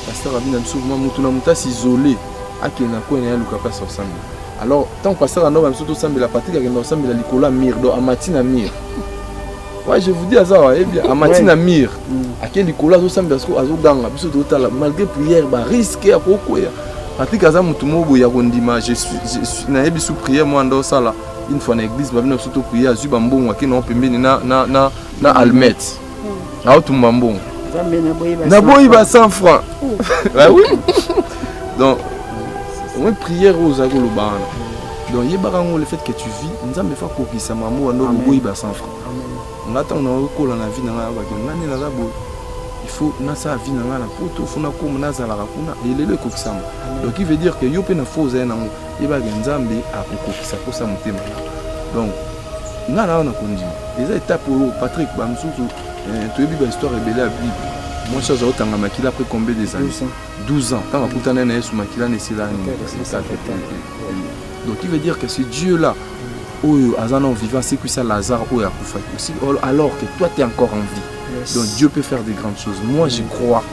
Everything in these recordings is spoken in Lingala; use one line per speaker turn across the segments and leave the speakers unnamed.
pasteur abina souvent mutu na mutasi isolé akena ko na luka place ensemble. Alors tant pasteur ando ba msuto sambe la pratique akena ensemble la likola mir do amatina mir. Ouais, je vous dis à ça, eh bien, à Matina Mir, à quel Nicolas Zosamba Azoganga, biso total, malgré prière, bah risqué à beaucoup. Pratique à ça, Moutumobo, Yarondima, je suis naïbi sous prière, moi, dans ça là, une fois dans l'église, bah, venir surtout prier à Zubambon, à qui n'ont pas mis na Almet. À Otumbambon. Naboïba 100 francs. Bah oui. Donc, on prière aux Agolobana. Donc, il y a le fait que tu vis, nous avons fait pour qu'il s'en maman, on a 100 francs. On attend la vie il faut que ça vie dans la poto, il faut que ça et le kokisama. Donc il veut dire que yo pe na faux na il va nzambe a kokisa pour ça motema. Donc na na kondima. Les étapes pour Patrick Bamsutu tu as histoire rebelle à Bible. Moi je suis tanga makila après combien des années 12 ans. Tant akutana na Yesu makila ne sila donc il veut dire que ce Dieu là Azana vivant, c'est que ça Lazare aussi, alors que toi tu es encore en vie. Yes. Donc Dieu peut faire des grandes choses. Moi je crois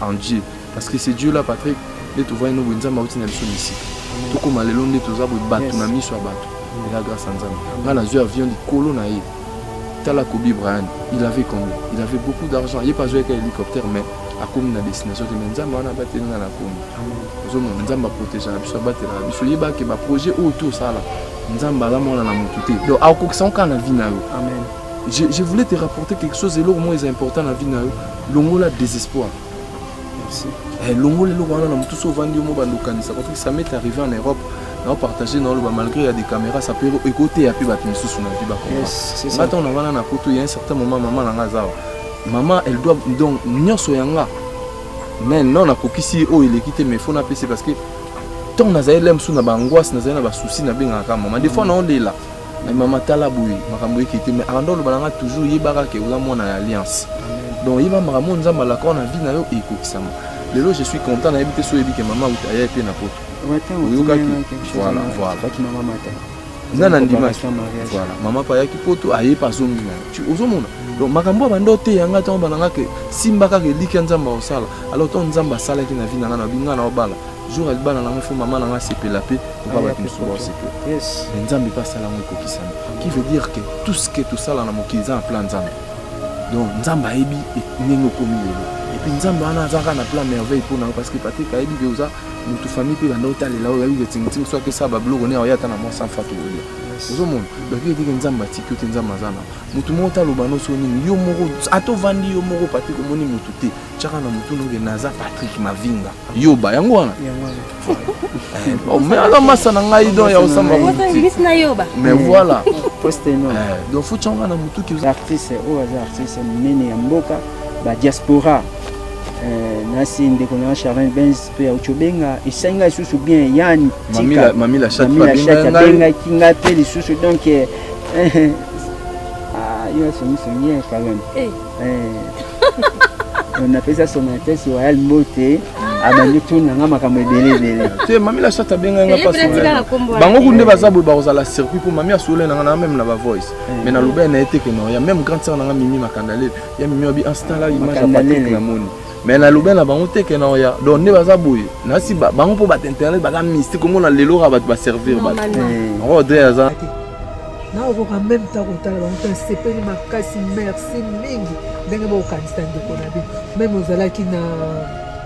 en Dieu. Parce que c'est Dieu là, Patrick, tu vois, nous avons ici. Tout comme les longs de tous les bateaux, on a mis sur la bateau. Et là, grâce à Nzambe. Là, la Dieu vient du colon. Tala Kobe Bryant, il avait combien? Il avait beaucoup d'argent. Il n'est pas joué avec un hélicoptère, mais à comme la destination de Nzambe, on a battu dans la commune. Nzambe a protégé la biche, a battu la biche. Il y a un projet autour de ça. Nzambe a mon amoututé. Donc, à quoi ça on a vie na yo. Amen. Je voulais te rapporter quelque chose et l'autre moins important dans la vie na yo. L'ongo la désespoir. Merci. L'ongo le logo on a tout sauf vendu au mot bandokanisa. Quand ça m'est arrivé en Europe, on a partagé dans le malgré il y a des caméras, ça peut écouter et puis battre une sous na vie ba comme ça. Maintenant on a na photo il y a un certain moment maman na ngazawa. Maman elle doit donc nyoso yanga. Mais non na kokisi oh il est quitté mais faut na PC parce que tant na zaïla msou na bangoisse na zaïla ba souci na benga maman des fois on est là. Mais maman tala boui makambo qui mais ando le balanga toujours yebaka ke oza mona alliance. Donc il va makambo nzamba la ko na vie na yo e kokisama. Lelo je suis content na habiter so yebi ke maman utaya pe na poto. Voilà. Nana ndima voilà maman pa yaki poto aye pa zongi na tu ozomona donc makambo bando te yanga to bananga ke simba ka ke liki nzamba osala alors to nzamba sala ki na vie na binga na obala jour al bana na fo maman na sepela pe pour pas battre sur c'est yes nzambe pas sala ngo kokisana qui veut dire que tout ce que tout ça là na mokiza en plan nzambe donc nzamba ebi nengo komi et puis nzamba ana zaka na plan merveille pour na parce que Patrick a ebi beoza notre famille peut banda otalela oyo yabi ting soit que ça ba blogo ne oyata na mo sans fato olia ozomona donc il dit que nzamba tikyo te nzamba zana mutu mota lobano so nini yo moko ato vandi yo moko Patrick omoni mutu te chaka na mutu no naza Patrick Mavinga yo ba yango wana oh mais alors massa na ngai donc ya osamba mais voilà
poste non
donc faut changa na mutu ki
artiste ou artiste nene ya mboka ba diaspora nasi ndeko na Charles Benz pe uchobenga isenga isusu bien yani
tika mamila chat
benga kinga pe lisusu donc yo c'est bien quand même on appelle ça son tête sur Royal Moté abandi tuna ngama kama belebele
te mamila chat benga nga pas sur bango kunde bazabo bazala circuit pour mamia solo na même na ba voice mais na lobe na été que non ya même grande sœur na mimi makandale ya mimi obi instant là image à Patrick na moni mais na lobe na bango te que non ya donc ne bazaboye na si bango pour bat internet ba mystique comme na lelo ra ba servir ba oh de ça
na on va même temps qu'on on c'est pas makasi merci mingi ndenge ba okanisa ndeko na bi même ozala ki na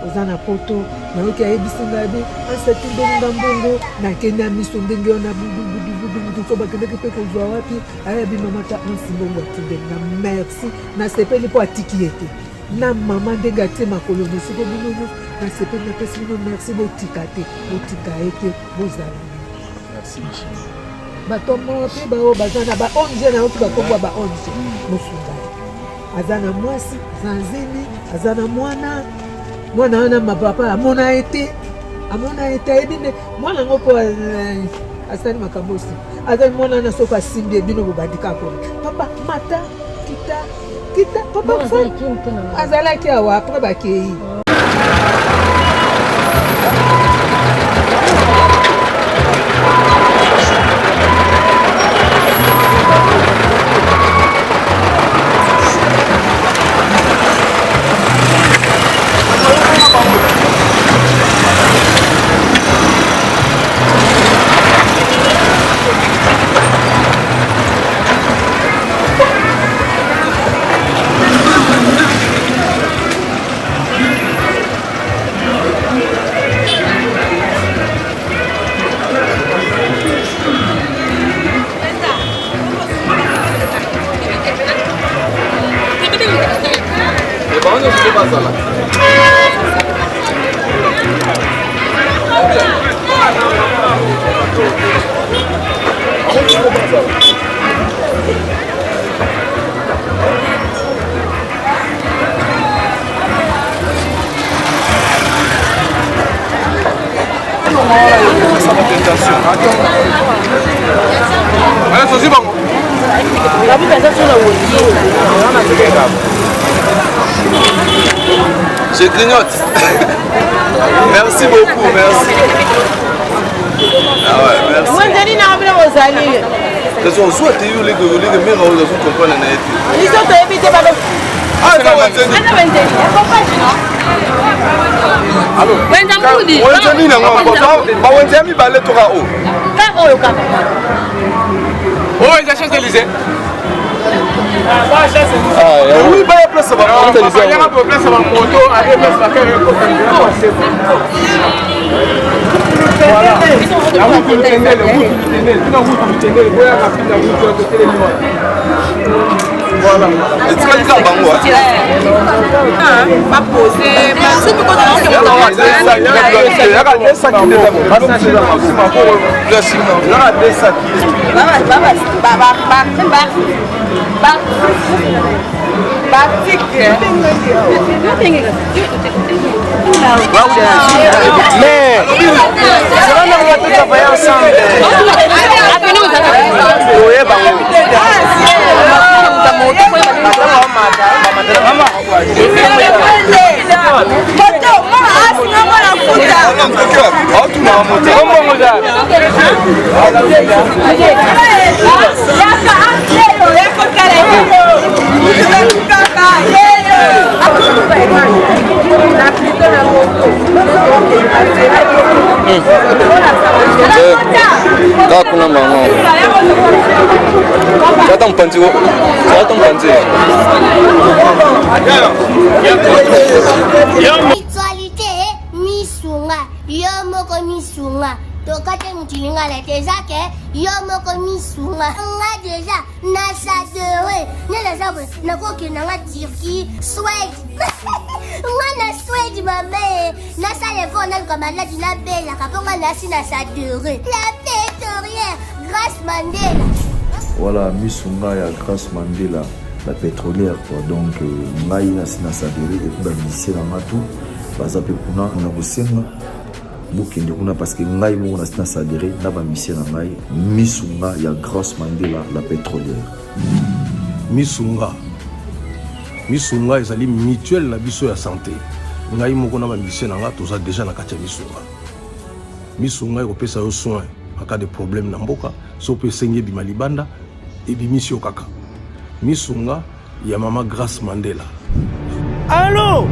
ozana poto na oki ayebisinga bi ansati ndenge mbongo na kenya miso ndenge ona budu to bakende ke pe ko zwa wapi ayabi mama ta nsimbongo atindenga merci na sepeli po atikiete na mama ndenge atie makolo nesiko binono na sepeli na pesi bino merci botikate botikaete bozala
merci
bato mope bao bazana ba 11 na oki bakongwa ba 11 mosunga azana mwasi zanzini azana mwana wana mapapa amona ete ebine mwana ngo po asani makambosi azani mwana na soka simbi ebino bobandika ko papa mata kita papa azala ki awa après bakei
Je grignote. Merci beaucoup, merci. Ah ouais, merci. De toute façon, soit tu es les meilleurs comprendre la oui, bah, place ça va. Voilà. Et tu vas le faire bango. Pas poser,
tokate mutilinga la tezake yo moko misunga nga deja na sadere nela sabe na koki na nga Turquie Suède nga na Suède mame na sale fona comme la dina bella kaponga na sina sadere la pétrolière Grace Mandela.
Voilà, misunga ya Grace Mandela la pétrolière quoi. Donc ngai na sina sadere et puis ba lycée na matu baza pe kuna na bosenga bokende kuna parce que ngai mo na sina sadere na ba mission na ngai misunga ya Grace Mandela la pétrolière.
Misunga ezali mutuelle na biso ya santé. Ngai moko na ba mission na nga toza déjà na kati ya misunga ekopesa yo soin en cas de problème na mboka so pe sengi bima libanda et bimisio kaka. Misunga ya mama Grace Mandela.
Allô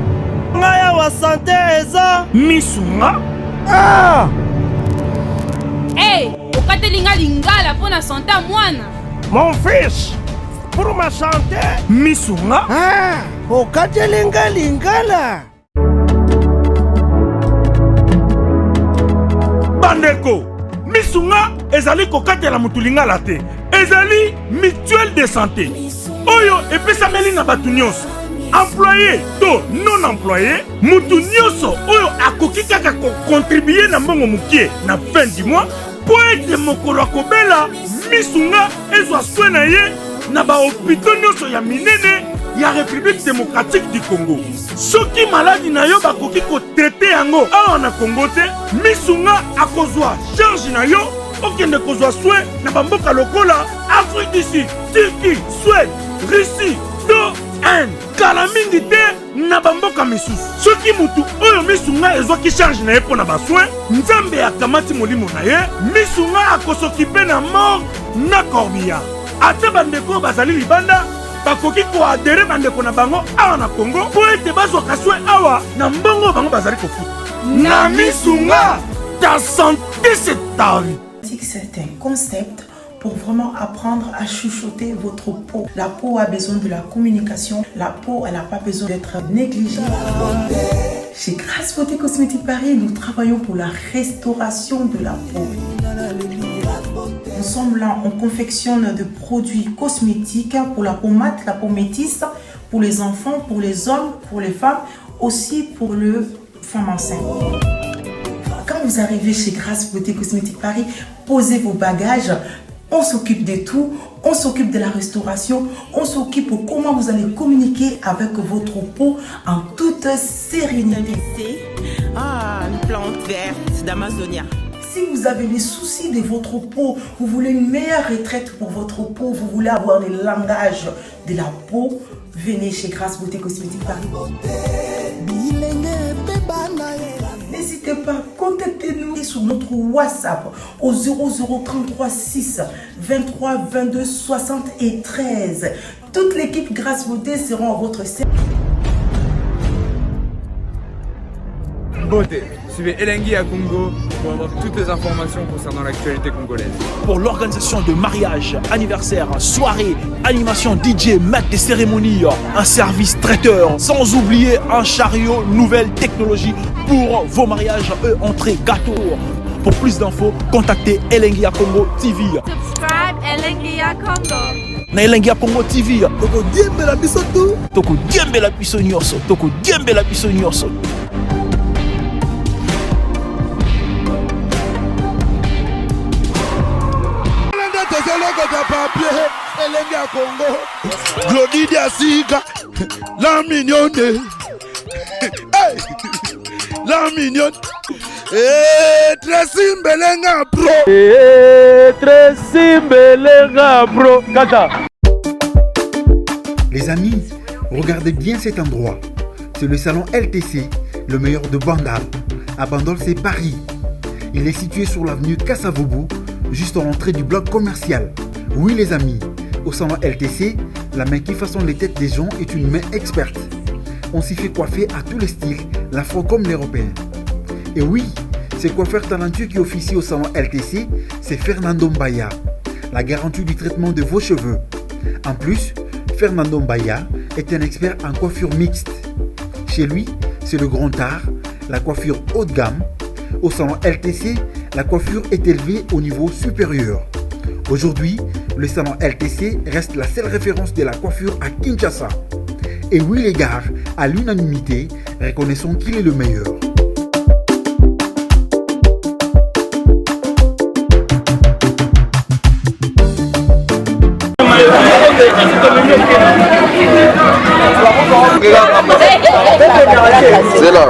ngaya wa santé eza misunga. Ah!
Hey, okatelinga lingala pour la santé à mwana.
Mon fils, pour ma santé, misunga. Ah! Okatelinga lingala. Bandeko, misunga ezali kokatela mutu lingala te. Ezali mutuelle de santé. Oyo epesameli na batu nyonso. Employé to non employé, mutu nyonso oyo akoki kaka ko contribuer na mbongo mukie na fin du mois po ete mokolo akobela misunga ezwa soin na ye na ba hôpitaux nyonso ya minene ya République démocratique du Congo. Soki maladi na yo bakoki ko traiter yango awa na Congo te, misunga akozwa charge na yo okende kozwa soin na bamboka lokola Afrique du Sud, Turquie, Suède, Russie, to Inde. Kala mingi te na bamboka misusu. Soki mutu oyo misunga ezwaki charge na ye pona basoin, nzambe akamati molimo na ye, misunga akosokipe na mort na corbillard. Ate bandeko bazali libanda bakoki koadere bandeko na bango awa na Congo po ete bazwaka soin awa na mbongo bango bazali kofuta. Na misunga, ta santé c'est ta vie.
C'est un concept pour vraiment apprendre à chuchoter votre peau. La peau a besoin de la communication. La peau, elle n'a pas besoin d'être négligée. Chez Grace Beauté Cosmétique Paris, nous travaillons pour la restauration de la peau. Nous sommes là, on confectionne des produits cosmétiques pour la peau mate, la peau métisse, pour les enfants, pour les hommes, pour les femmes, aussi pour les femmes enceintes. Quand vous arrivez chez Grâce Beauté Cosmétique Paris, posez vos bagages. On s'occupe de tout. On s'occupe de la restauration. On s'occupe de comment vous allez communiquer avec votre peau en toute sérénité.
Une plante verte d'Amazonia.
Si vous avez les soucis de votre peau, vous voulez une meilleure retraite pour votre peau, vous voulez avoir le langage de la peau, venez chez Grâce Beauté Cosmétique Paris. N'hésitez pas, contactez-nous sur notre WhatsApp au 0033 6 23 22 73. Toute l'équipe Grâce Beauté sera à votre service.
Beauté. Suivez Elengi à Congo pour avoir toutes les informations concernant l'actualité congolaise.
Pour l'organisation de mariage, anniversaire, soirée, animation DJ, maître des cérémonies, un service traiteur, sans oublier un chariot, nouvelle technologie pour vos mariages, entrée, gâteau. Pour plus d'infos, contactez Elengi à Congo TV.
Subscribe Elengi à Congo.
Na Elengi à Congo TV. Toko diembe la biso tu. Toko diembe la biso nyonso. Toko diembe la biso nyonso.
Elengi à Congo, Glodidi Asika, la mignonne, hey, la mignonne, Tracy Mbelenga bro,
Tracy Mbelenga bro, Kata.
Les amis, regardez bien cet endroit. C'est le salon LTC, le meilleur de Bandal. À Bandal, c'est Paris. Il est situé sur l'avenue Kassavoubou, juste à l'entrée du bloc commercial. Oui les amis, au salon LTC, la main qui façonne les têtes des gens est une main experte. On s'y fait coiffer à tous les styles, l'afro comme l'européen. Et oui, ce coiffeur talentueux qui officie au salon LTC, c'est Fernando Mbaya, la garantie du traitement de vos cheveux. En plus, Fernando Mbaya est un expert en coiffure mixte. Chez lui, c'est le grand art, la coiffure haut de gamme. Au salon LTC, la coiffure est élevée au niveau supérieur. Aujourd'hui, le salon LTC reste la seule référence de la coiffure à Kinshasa. Et oui les gars, à l'unanimité, reconnaissons qu'il est le meilleur.
C'est là.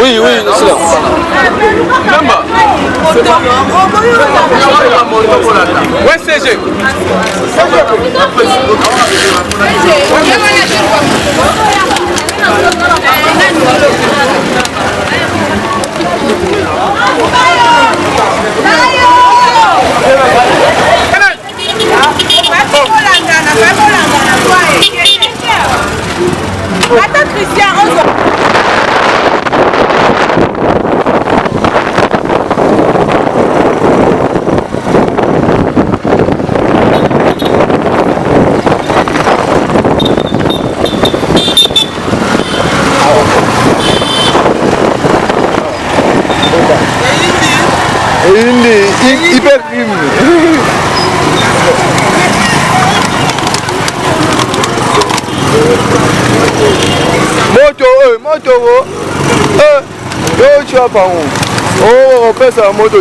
Oui, oui, c'est là. Ouais, CG.
Attends, Christian,
hyper crime. Moto, yo tu as pas on passe la moto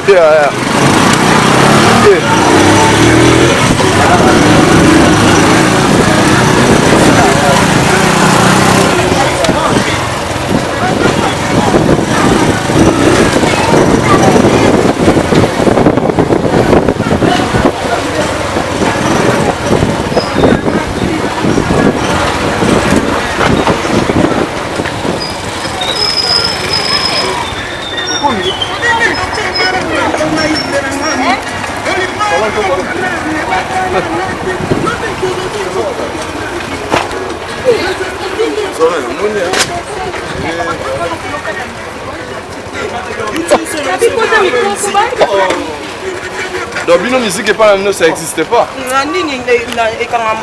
Donc, bino musique et pas la ça n'existait pas.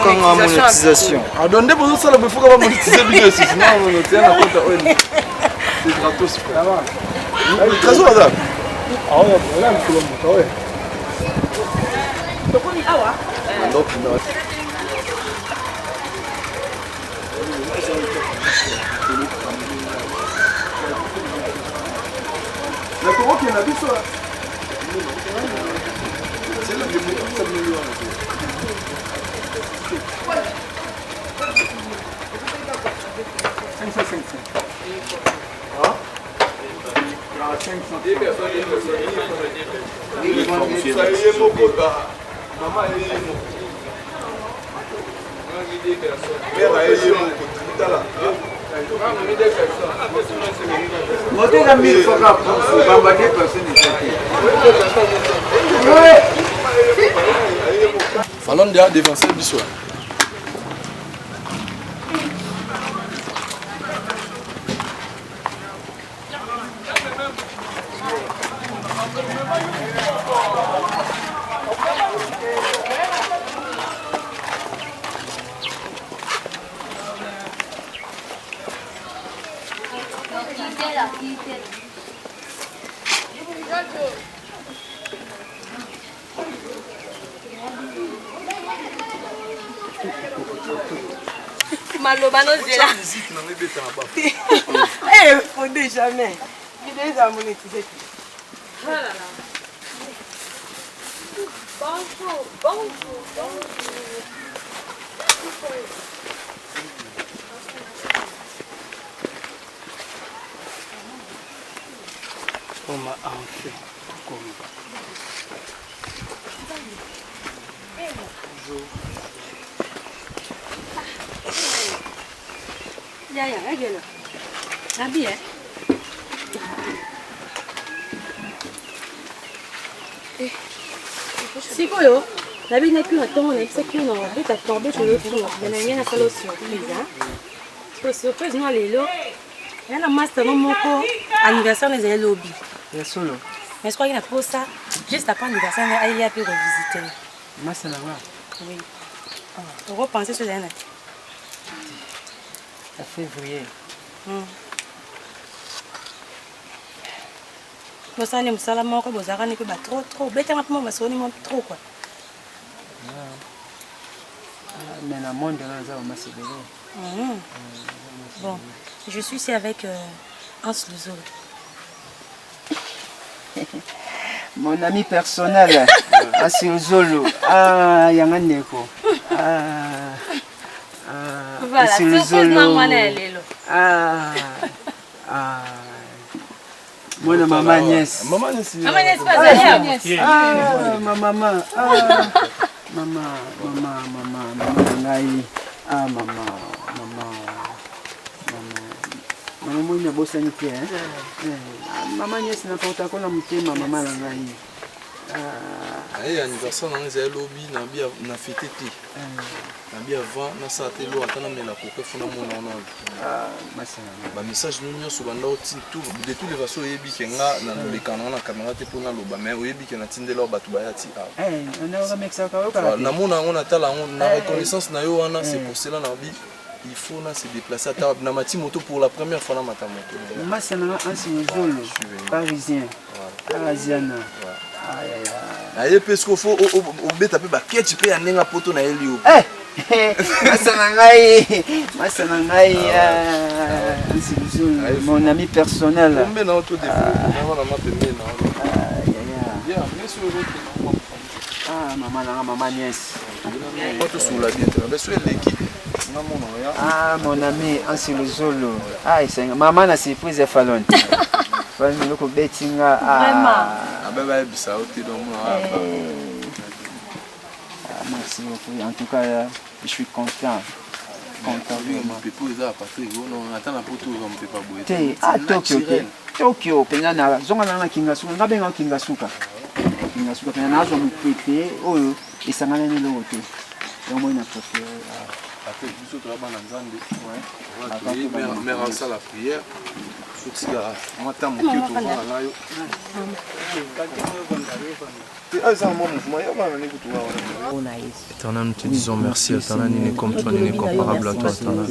Quand monétisation.
Ah, donc, dès que ça, il faut qu'on va monétiser bino aussi. Sinon, on tient la compte. C'est gratos. Trésor, madame. Ah, ouais, voilà, il faut le montrer. Donc, non. Mais comment qu'il y en a vu ça? C'est là que ça me dit. Fallon déjà dévancer le soir.
Maloba no zela. Eh, faut déjà jamais. Il est déjà monétisé. Voilà là. Bonjour, bonjour, bonjour. On m'a enfin bonjour. Ya, regarde. La bien. Sikoyo, la vie n'est plus un temps, on est que nous avons fait tomber sur le tour. Il y a rien à faire surprise. Pour surprise, nous allons. Il y a un master dans mon corps, anniversaire des lobby.
Il solo.
Mais je crois qu'il y a pour ça, juste après l'anniversaire, il y a pu revisiter.
Master là.
Oui. On va penser sur l'année.
À février.
Vous savez, vous savez, vous avez trop. Trop quoi.
Mais la monde là,
bon, je suis ici avec Hans Luzo.
Mon ami personnel, Hans Luzo. Ah, Yanganeko.
Voilà, surprise normalement.
Moi, maman Agnès.
Maman Agnès, pas d'ailleurs.
Ah, maman. Maman. Ah, maman. Maman, moi, je bosse un peu. Maman Agnès n'a pas autant qu'on a monté ma maman.
Anniversaire dans lobby na fêté ti. Na bien avant na saté lo atana mela ko fona mona ona. Ba message nous sur banda oti tout de toutes les façons yebi kenga na le canon na caméra te pona lo ba mais yebi ke na tindela batu ba yati.
On a remexa ka
na mona on atala na reconnaissance na yo wana c'est pour cela na bi il faut se déplacer à table na mati moto pour la première fois na mata moto.
Moi c'est un Zolo parisien. Parisienne.
Aïe parce qu'il faut beta pe ba ketch pe anenga poto na elio.
Masanangai mon ami personnel.
Combien na auto défaut na ma pe na.
Ah maman Agnès. Ah, mon ami, c'est le Zolo. Ah, c'est maman a surprise à Fallon. Vraiment. Merci beaucoup. En tout cas, je suis content. Tokyo, Penana, Zonga Kingasuka, Nabenga Kingasuka. Kingasuka, Penana, Zomupe, Oyo, et ça m'a donné le côté. Et au moins, il a préféré.
Mère, la prière. Éternel, nous te disons merci, Éternel, il n'est comme toi, il n'est comparable à toi, Éternel.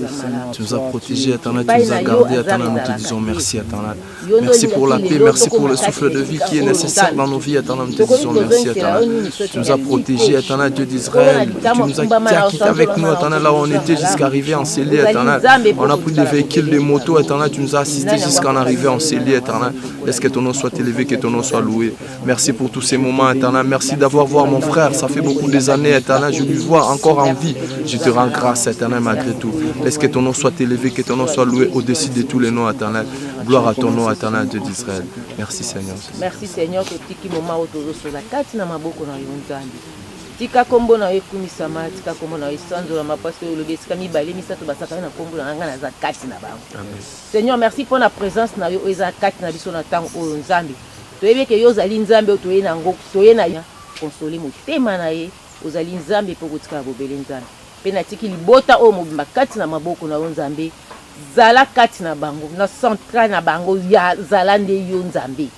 Tu nous as protégés, Éternel, tu nous as gardés, Éternel, nous te disons merci, Éternel. Merci pour la paix, merci pour le souffle de vie qui est nécessaire dans nos vies, Éternel, nous te disons merci, Éternel. Tu nous as protégés, Éternel, Dieu d'Israël. Tu nous as quittés avec nous, Éternel, là où on était jusqu'à arriver en Célie, Éternel. On a pris des véhicules, des motos, Éternel, tu nous as assistés jusqu'à en arriver en Célie, Éternel. Laisse que ton nom soit élevé, que ton nom soit loué. Merci pour tous ces moments, Éternel. Merci d'avoir vu mon frère. Ça fait beaucoup des années, Éternel. Je lui vois encore en vie. Je te rends grâce, Éternel, malgré tout. Laisse que ton nom soit élevé, que ton nom soit loué au-dessus de tous les noms, Éternel. Gloire à ton nom, Éternel, Dieu d'Israël. Merci, Seigneur.
Merci, Seigneur, que tu moment autour sur la carte na maboko na yonzali. Tika kombo na ekumisama, tika kombo na isanzo la mapasto le besika mi balé mi sato basaka na kombo na ngana za kati na bango. Seigneur, merci pour la présence na yo eza kati na biso na tango o nzambe. Toyebe ke yo zali nzambe toye na ngoko toye na ya consoler motema na ye ozali nzambe po kotika bobele nzambe. Pe na tiki libota o mobimba kati na maboko na yo nzambe. Zala kati na bango na central na bango ya zala nde yo nzambe.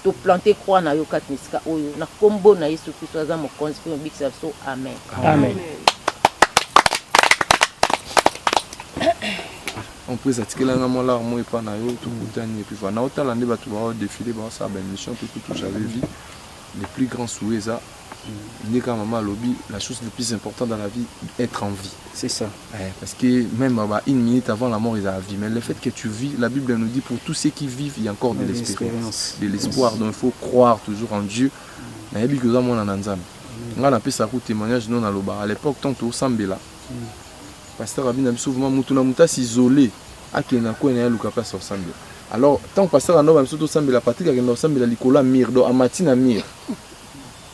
To planter croix na yo kat misika oyo na kombo na Yesu Kristo aza mokonzi pe mobikisa biso amen.
Amen.
On peut s'attirer là moi là moi pas na yo tout bouton et puis voilà na otala nde batu ba défiler ba ça ben mission tout j'avais vu les plus grands souhaits ça ni quand maman lobby la chose la plus importante dans la vie être en vie.
C'est ça.
Parce que même une minute avant la mort ils ont la vie mais le fait que tu vis la Bible nous dit pour tous ceux qui vivent il y a encore de l'espérance, de l'espoir donc il faut croire toujours en Dieu. Na yebi que za mona na nzambe. Nga na pesa ku témoignage non na loba à l'époque tant au sambela. Pasteur Abina souvent mutuna mutasi isolé akena ko na luka place au sambela. Alors tant pasteur anoba msuto sambela Patrick akena sambela likola mir do amatina mir.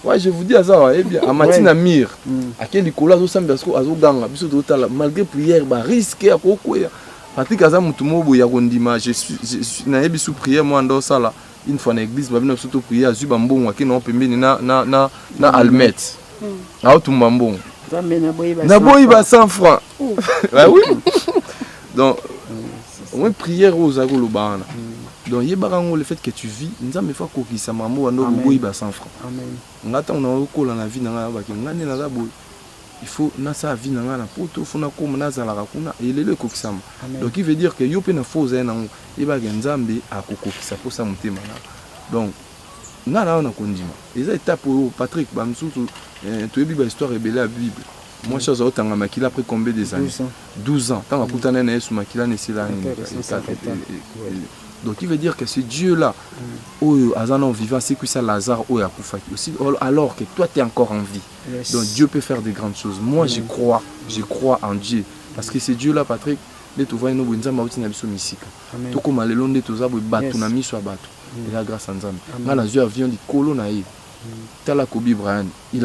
Ouais, je vous dis à ça, eh bien, à Matina Mir, à quel Nicolas Osambiasko, à Zoganga, malgré prière, bah risque à Koko. Patrick Azam Mutumobo Yagondima, je suis naïbi sous prière, moi, dans ça là, une fois dans l'église, bah, venons surtout prier à Zubambon, qui n'ont pas mis na Almet. À Otumbambon. Naboïba 100 francs. Ah oui. Donc, on prière aux Agolobana. Donc, le fait que tu vis, nous avons fait que ça m'a dit 100 francs. On attend la vie il faut que sa vie na poto funa ko mnaza la rakuna et le kokisama. Donc il veut dire que yo pe na foza na yeba nzambe akokokisa posa mutema na. Donc na kondima. Les étapes pour Patrick bamsutu to yebi ba histoire rebelle la Bible. Moi chose otanga makila après combien des années 12 ans. Tant akutana na Yesu makila ne sila ni. Donc il veut dire que ce Dieu-là, Azana vivant, c'est que ça Lazare aussi, alors que toi tu es encore en vie. Yes. Donc Dieu peut faire des grandes choses. Moi je crois en Dieu. Parce que ce Dieu-là, Patrick, il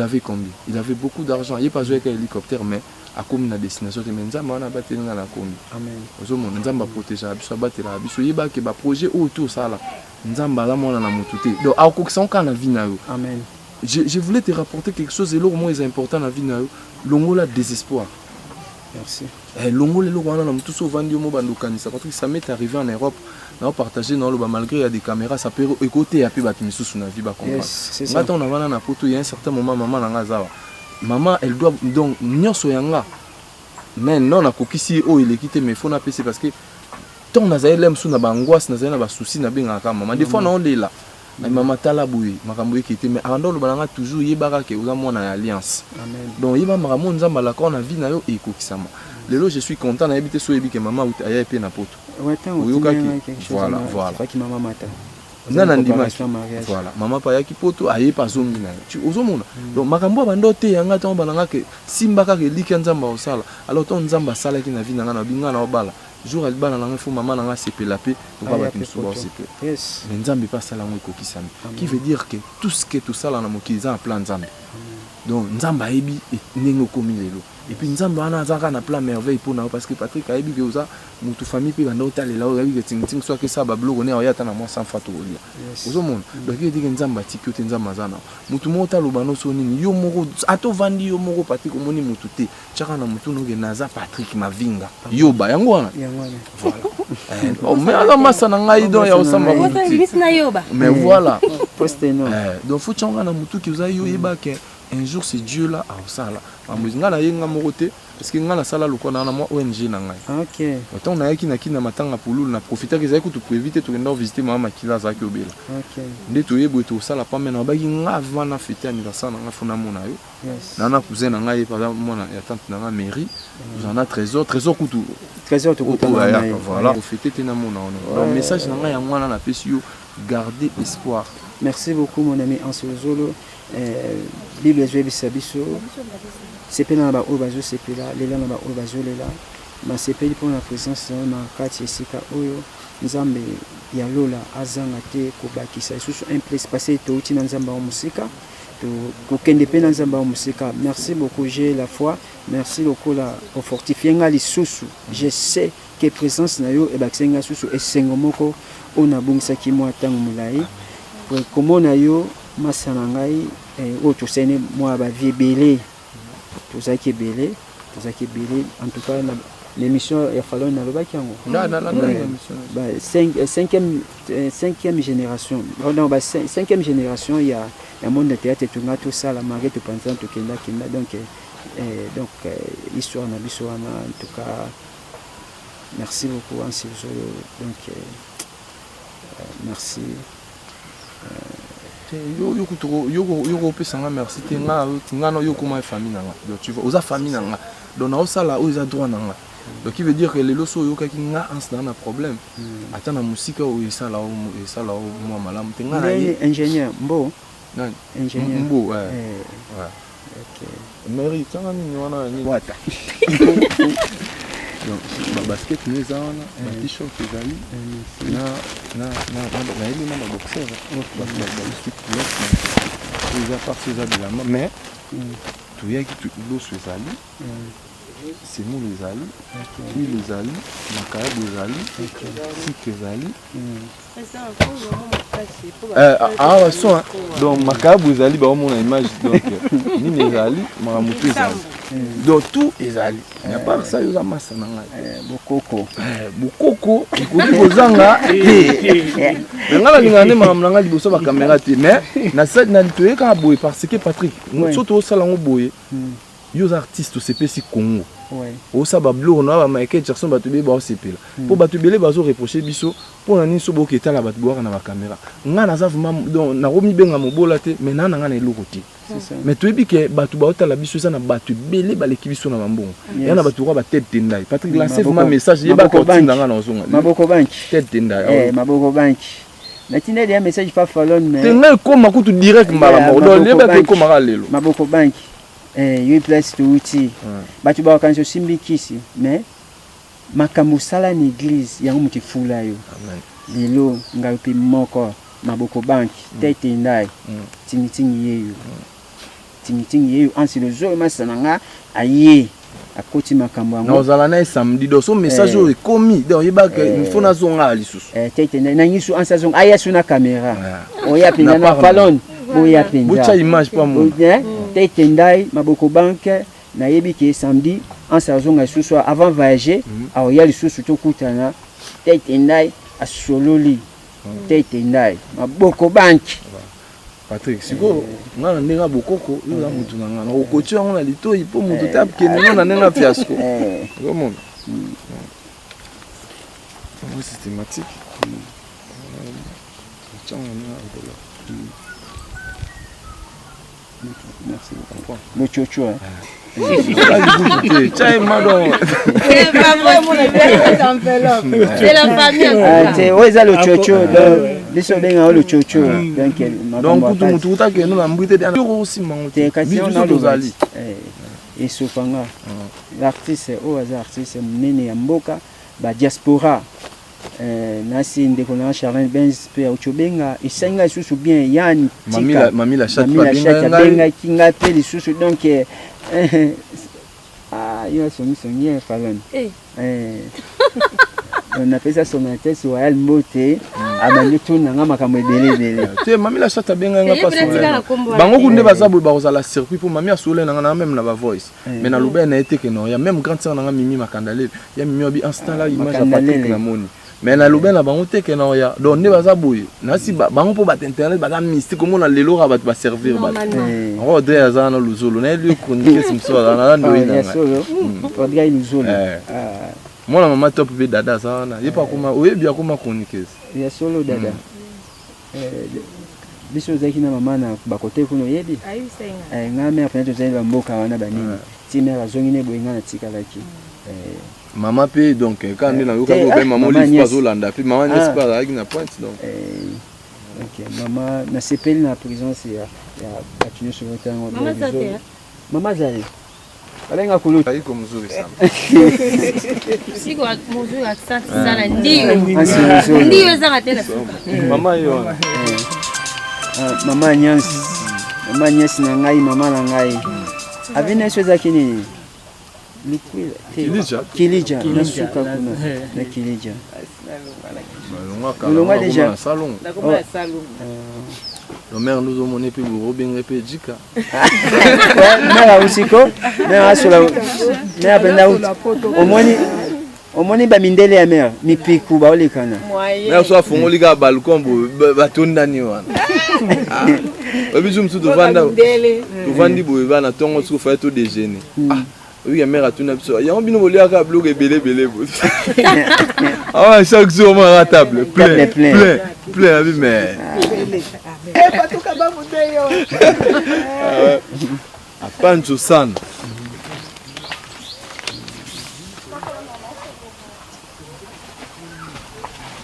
avait combien? Il avait beaucoup d'argent. Il n'y a pas joué qu'un hélicoptère, mais à comme une destination de Menzama, on a battu dans la commune. Amen. Nzamba protège, abiso battre la abiso yeba ke ba projet autour ça là. Nzamba là moi na motuté. Donc à kokisa on na vie na yo. Amen. Je voulais te rapporter quelque chose et le moins important na vie na yo, longo la désespoir. Merci. Longo le longo na mutu so vandi mo bandokanisa parce que ça m'est arrivé en Europe. On partager dans le malgré il y a des caméras ça peut écouter et puis battre sous na vie ba comprendre. Maintenant on a na poto il y a un certain moment maman na ngazawa. Maman, elle doit donc nyonso yanga. Mais non, na kokisi o il est quitté mais faut na PC parce que tant na zaelem sous na bangoisse na zaena ba souci na benga ka maman. Des fois na on est là. Mais maman tala boui, makambo quitté mais ando le balanga toujours yebaka ke uza mona alliance. Amen. Donc yeba makambo nzamba la ko na vie na yo e kokisama. Lelo je suis content na habiter so yebi ke maman aya pe na poto. Voilà.
Pas qui maman mata.
Nana ndimaki. Voilà, maman pa yaki poto aye pa zongi na. Tu ozomona. Donc makambo bando te yanga to bananga ke simba ka liki nzamba osala. Alors ton nzamba sala ki na vie nanga na binga na obala. Jour al bana nanga fo maman nanga sepela pe pour pas que souvent sepela. Yes. Mais nzambe pas sala ngo kokisami. Qui veut dire que tout ce que tout ça là na mokiza en plan nzambe. Donc nzamba ebi nengo komi lelo. Et puis nzamba ana zaka na plan merveille pour na parce que Patrick a ebi que oza mutu famille pe banda otale là oza que ting soit que ça ba blogo ne oyata na moi sans fato olia. Ozo mon. Donc il dit que nzamba tikyo te nzamba zana. Mutu mo otalo bano so nini yo moko ato vandi yo moko Patrick omoni mutu te. Chaka na mutu no naza Patrick mavinga. Yo ba yango wana. Voilà. Oh mais alors massa na ngai don ya osamba. Mais voilà. Donc faut changa na mutu ki oza yo yeba ke un jour c'est Dieu là à Osala. Nga na yenga morote parce que nga na sala loko na moi ONG na ngai. OK. Autant na yaki na kina matanga pululu na profiter que ça pour éviter to kenda visiter mama makila za ki obela. OK. Nde to yebo to sala pa mena ba nga avant na fêter anniversaire na nga fona mona yo. Yes. Na na cousin na ngai par exemple mona ya tante na nga mairie. J'en a trésor kutu. Trésor to kutu. Voilà. Profiter te na mona. Donc message na nga ya mwana na pesi yo garder espoir.
Merci beaucoup mon ami Ansozolo. Bible Zwe Bisabiso. C'est pas là-bas au bazo, c'est pas là. Les là là-bas au bazo, les là. Mais c'est pas pour la présence de ma carte Sika Oyo. Nzambe ya lola azanga te kobaki sa sous un place passé to uti na nzamba wa musika. To kokende pe na nzamba wa musika. Merci beaucoup, j'ai la foi. Merci beaucoup la pour fortifier nga lisusu. Je sais que présence na yo e baksenga susu esengo moko ona bungisa ki mo atangu mulai. Pour komona yo masana ngai o to sene moi ba vie belé to za ki belé en tout cas l'émission il a fallu na loba kiango ba cinquième génération non ba cinquième génération il y a monde de théâtre tout ça la marée to penser to kenda donc histoire na biso en tout cas merci beaucoup Ansi donc merci
yo pesanga merci te nga no yo kuma famille nanga donc tu vois oza famille nanga donc na osala oza droit nanga donc qui veut dire que les loso yo kaki nga ans na problème ata na musika o esala o moi malamu te nga na
ingénieur mbo
ingénieur mbo ouais OK mairie tanga ni wana ni wata donc ba basket nous ana ba t-shirt ezali na ele na boxer ils a parti ça de la main mais tu y a qui tu l'os ezali c'est nous les ali qui les ali makaya les ali si les ali ah son donc makaya les ali ba mon image donc ni les ali maramutu ezali donc tout ezali il y a pas ça yo za massa na ngai bokoko ikoki kozanga ngala lingane mamna ngai liboso ba caméra te mais na ça na toyeka boye parce que Patrick soto osala ngo boye yo artistes au CPC Congo ouais o sa ba blog na ba Michael Jackson ba tubé ba osepela po ba tubélé ba zo reprocher biso po na niso bo keta la ba tboka na ba caméra nga na za vraiment donc na romi benga mobola te mais na nga na eloko te mais tu ebi ke ba tu ba otala biso ça na ba tubélé ba leki biso na bambongo ya na ba tu ba tête tendai Patrick lancer vraiment message ye ba ko tinda nga na ozonga
maboko banki
tête tendai
maboko banki na tinda dia message fa falon mais
tenga ko makutu direct mbala mo donc le ba ke ko mara lelo
maboko banki yo place to uti batu ba kanzo simbi kisi mais makambo sala ni église yango mutifula yo amen lelo ngapi moko maboko banki tete ndai tingitingi yeyo ansi le jour masananga aye akoti makambo yango
nozala na samedi do so message o ekomi donc yeba ke il faut na zonga lisusu
tete na nyisu ansa zonga aya suna caméra oya pinga na falon boya pinga
bucha image pa mo
tete ndai maboko banke na yebi ke samedi ansa zonga susu avant voyager aoya lisusu to kutana tete ndai asololi tete ndai maboko banki
Patrick siko ngana ndenga bokoko yo la mutu ngana na kokochi yango na litoi po mutu tap kene na ndenga fiasco comment systématique merci beaucoup
mochocho
c'est
la famille.
C'est le chocho. biso benga le chocho
donc kutu mutu utake no na mbwite de aussi mangote biso tozali
et sofanga l'artiste o artiste munene ya mboka ba diaspora nasi ndeko na Charles Benz pe ochobenga isenga isusu bien yani
mamila chat
benga kinga pe lisusu donc yo songi falan on appelle ça son tête Royal Moté abandi tuna nga makambo ebele
te mamila chat benga nga pas bango kunde bazabu ba kozala circuit pour mamia solo na nga même na ba voice mais na lobe na été que non il y a même grand sœur na nga Mimi Makandale ya Mimi obi instant là image à Patrick na moni mais na lobe na bango te que non ya donc ne bazabu na si bango po ba internet ba mystique comme on a lelo ba ba servir ba on de azana luzolo na lui chronique simso na ndo ina
Faudrait luzolo
moi la maman top be dada ça na yepa kuma oyebi akoma chroniqueuse
ya solo dada biso zaki na mama na bakote kuno yebi nga mère peut-être zali ba mboka wana banini ti mère azongi ne boyinga na tika laki
maman pe donc quand on a yoka ko maman li pas Holanda puis maman n'est pas avec na pointe donc
OK maman na sepeli na présence ya batunyo sur tango maman zali alenga kulu
haiko mzuri sana
siko mzuri asante sana ndio zanga tena
mama yona
mama nyasi na ngai mama na ngai avina hizo za kinini kilija na suka kuna na kilija
longa deja salon le maire nous a monné puis Robin et Jika
mère usiko mère asola mère benda omoni ba mindele ya mère mipiku ba olekana
mère so afongoli ka balcon ba tondani wana obizu mtu tovandi boye bana tongo so fa to déjeuner oui, mère a tout n'absolu. Il y a un binôme à la blog et belé. Ah, chaque jour, on a table. Plein, mais.
Pas tout cabas,
à Pancho San.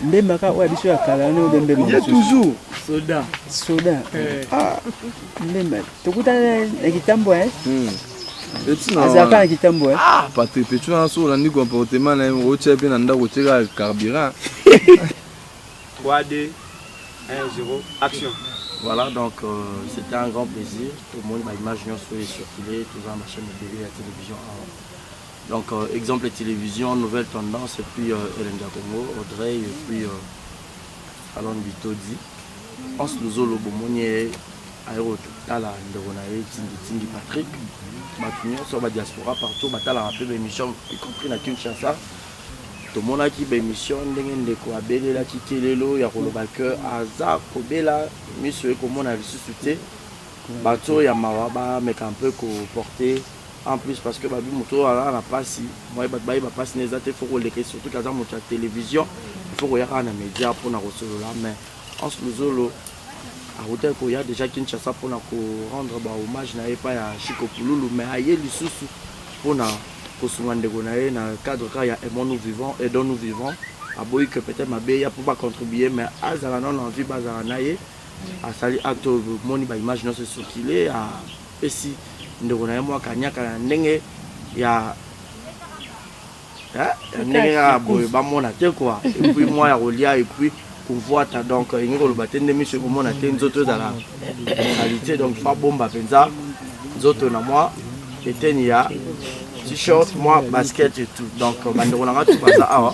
Mbemaka ouais biso ya kala no mbembe
il y a toujours
soda mbemba tokutana na kitambo azaka na kitambo
Patrick Petu na so landi comportement na o chepe na ndako teka carburant
3 2 1 0 action.
Voilà, donc c'était un grand plaisir. Tout le monde m'a imaginé sur les circuler, tout ça, ma chaîne de télé, la télévision. Donc, exemple télévision, nouvelle tendance, et puis Hélène Congo, Audrey, et puis Alon Bitodi. On se nous a le bomonier, Aérotala, Nderonae, Tingi Patrick, Matignon, sur la diaspora, partout, Batala a rappelé l'émission, y compris dans Kinshasa. Tout le monde a qui émission, Ndeko Abele, la Kikelelo, Yarolobake, Aza, Kobela, Monsieur, comme on a ressuscité. Bateau, Yamawaba, mais un peu porté. En plus, parce que Babi Moto a pas si. Moi, il va pas si il faut que les surtout quand on a la télévision, il faut qu'il y ait un média pour nous recevoir. Mais en ce moment, il y a déjà Kinshasa pour nous rendre hommage à Chico Pouloulou, mais il y a des sous pour nous recevoir dans le cadre où il y a Aimons nous vivons, aidons nous vivons. À Boï que peut-être ma béia pour pas contribuer, mais à Zalana on a envie Bazaranaye, à salir acte mon image non c'est ce qu'il est, à ici. Ndekona moi kanyaka ndenge ya ndenge ya boye ba mona te quoi et puis moi ya rolia et puis convoita donc ingeko loba te ndemi se komona te nzoto za la qualité donc fa bomba penza nzoto na moi eteni ya t-shirt moi basket et tout donc bandekona nga tout ça awa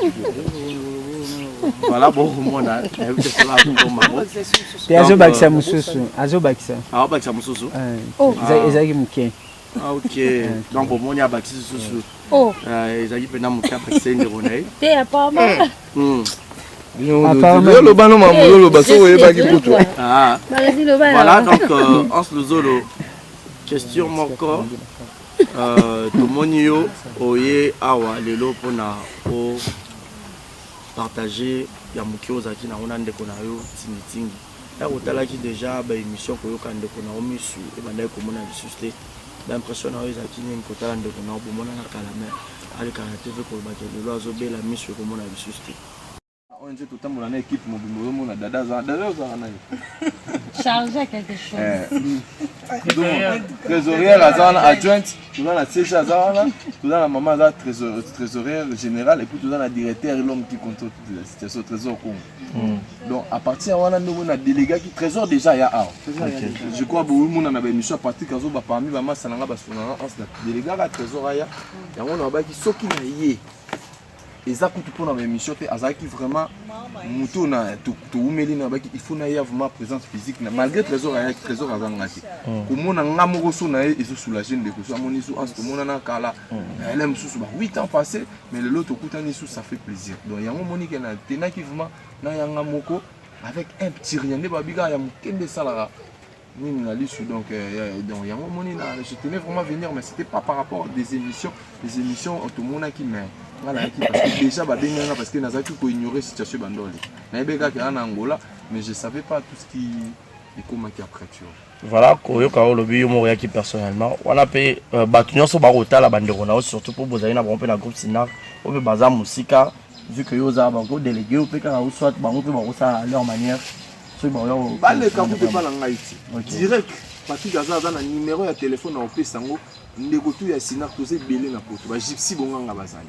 voilà bon mona
te azobakisa mususu azobakisa
bakisa mususu
ezaki muke
ok donc bon mona bakisa susu ezaki pena muke bakisa nderonaye
te apparemment
le bano mamolo le baso oyebaki kutu
voilà donc en ce zolo question moko tomonio oye awa lelo pona o partager ya mukio zaki na ona ndeko na yo tingi ya otalaki déjà ba émission ko yoka ndeko na omisu e bandai ko mona bisuste l'impression na yo zaki ni kotala ndeko na obomona na kala mais ali kana TV ko ba lelo azobela misu ko mona bisuste
On dit tout le temps mon équipe mon dada
chargé quelque chose.
Trésorière adjointe, tout dans la siège azana, tout dans la maman là trésorière générale et puis tout dans la directeur l'homme qui contrôle la situation au trésor Congo. Donc à partir de là nous on a délégué qui trésor déjà ya a. Je crois beaucoup monde na ba émission à partir kazo ba parmi ba massa nanga ba sonanga on délégué à trésor ya ya on ba qui soki na yé. Et ça coûte pour la émission azaki vraiment muto na to umeli na baki il faut na ya vraiment présence physique malgré trésor azangati comme na ngamoko so na ezo soulager ndeko so amoni so en ce moment na kala elle aime sous 8 ans passés mais le lot okutani sous ça fait plaisir donc yango monique na tenaki vraiment na ya ngamoko avec un petit rien ne babika ya mukende salara donc yango moni na je tenais vraiment à venir mais c'était pas par rapport des émissions tout le monde qui mais voilà, parce que déjà, parce que nous avons ignoré la situation de Bandoli. Nous avons en Angola, mais je ne savais pas tout ce qui est comme après.
Voilà, qui personnellement, on a payé Batunion sur Barota, la bande de surtout pour vous aller dans le groupe Sinar, on peut baser Moussika, vu que vous avez un délégué, on peut soit à leur manière.
Direct, parce que vous avez un numéro de téléphone en Pessango. Ndeko tu ya Sinar tosé belé na poto ba gypsy bonganga bazali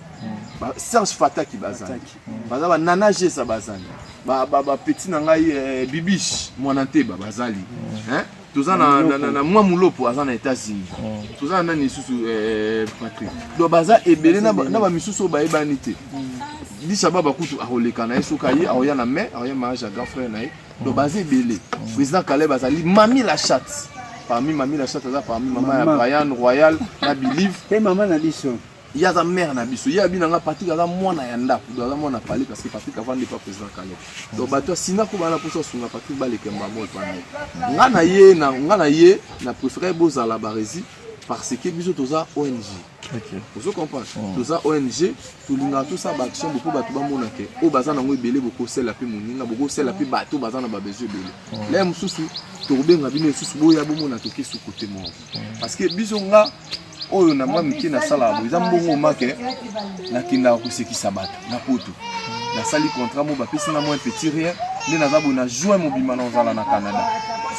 ba Serge Fataki bazali baza ba Nana G sa bazali ba petit na ngai Bibiche mwanante ba bazali hein toza na mwa mulopo aza na États-Unis toza na nisusu Patrick do baza ebelé na ba misusu ba ebanité lisha baba kutu akoleka na esoka ye aoya na mai aoya mariage à grand frère na ye do baza ebelé président Calais bazali mami la chatte parmi Mami la chatte, parmi maman Brian Royal, na Believe.
Et maman na biso.
Il y a sa mère na biso. Il y a bien un parti qui a moi na yanda. Pour moi na parlé parce que Patrick avant n'est pas président Calais. Donc bato sina ko bana pour ça sur Patrick ba le kemba mo pana. Ngana ye na préféré boza la Barésie parce que biso toza ONG. OK. Vous comprenez? Toza ONG, tout linga tout ça ba action beaucoup bato ba mona ke. O baza na ngo ebele beaucoup sel la pe moninga, beaucoup sel la pe bato baza na ba besoin ebele. Là mususu tobenga bino susu boya bomona toke su côté mo parce que bisonga oyo na mwa miki na sala bo mbongo make na kinda ko sekisa bato na poto na sali contrat mo ba pesi na moi petit rien ne na zabo na juin mo bima na zala na Canada